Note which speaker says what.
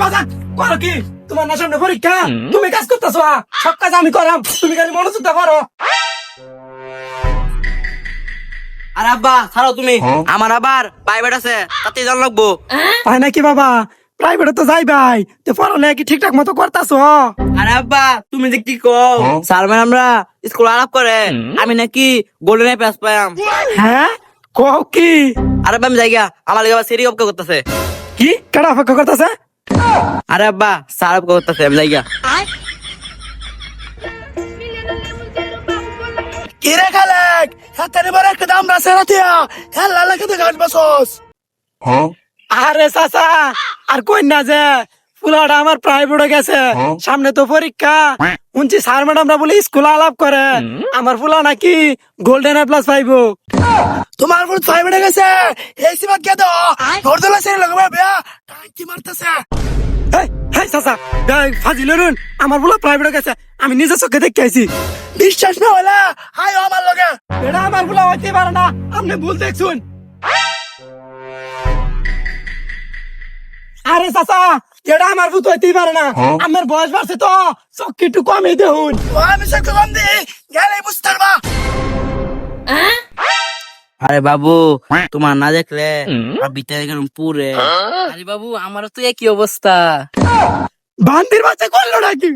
Speaker 1: বাজান করো কি? তোমার না সামনে পরীক্ষা, তুমি কাজ করতেছো, সব কাজ আমি করাম, তুমি খালি মনোযোগ দিয়ে করো।
Speaker 2: আর আব্বা ছাড়ো তুমি, আমার আবার প্রাইভেট আছে, তাতে জান লাগবো।
Speaker 1: তাই নাকি বাবা? প্রাইভেটে তো যাই ভাই, তো পড়ালেখা কি ঠিকঠাক মতো করতেছো?
Speaker 2: আরে আব্বা তুমি যে কি কও, স্যার ম্যাডামরা স্কুল আলাপ করে আমি নাকি গোল্ডেন এ পাস পাইম।
Speaker 1: হ্যাঁ কও কি?
Speaker 2: আরে আব্বা আমি যাইগা, আমার লাগে আবার সিরি অপেক্ষা করতেছে।
Speaker 1: কি কেডা অপেক্ষা করতেছে?
Speaker 2: আরে আব্বা স্যার অপেক্ষা করতেছে, আমি যাইগা।
Speaker 1: কিরে খালেক, হাতের বড় একটা দাম রাখছে রাতিয়া, হেলা লাগে তো গাছ বসস। আরে চাচা, আর কই না যে ফুলাটা আমার প্রাইভেটে গেছে, সামনে তো পরীক্ষা, শুনছি স্যার ম্যাডামরা বলে স্কুল আলাপ করে আমার ফুলা নাকি গোল্ডেন এ প্লাস পাইবো। তোমার ফুল প্রাইভেটে গেছে, এই সিবাত কে দাও নরদলা সেরে লাগবে বেয়া টাইকি মারতেছে। এই এই চাচা, ফাজিলরুন আমার ফুলা প্রাইভেটে গেছে, আমি নিজে চোখে দেখে আইছি। বিশ্বাস না হলে হাই আমার লগে, এটা আমার ফুলা হইতে পারে না, আপনি ভুল দেখছুন। আরে চাচা, এটা আমার ভূত হইতেই পারে না, আমার বয়স বাড়ছে তো চোখ একটু কমই দেখুন। আমি চোখ কম দিই, গেলে বুঝতে পারবা।
Speaker 2: আরে বাবু তোমার না দেখলে আমার ভিতরে কেমন পুরে। আরে বাবু আমারও তো একই অবস্থা।
Speaker 1: বান্দির বাচ্চা করলো নাকি?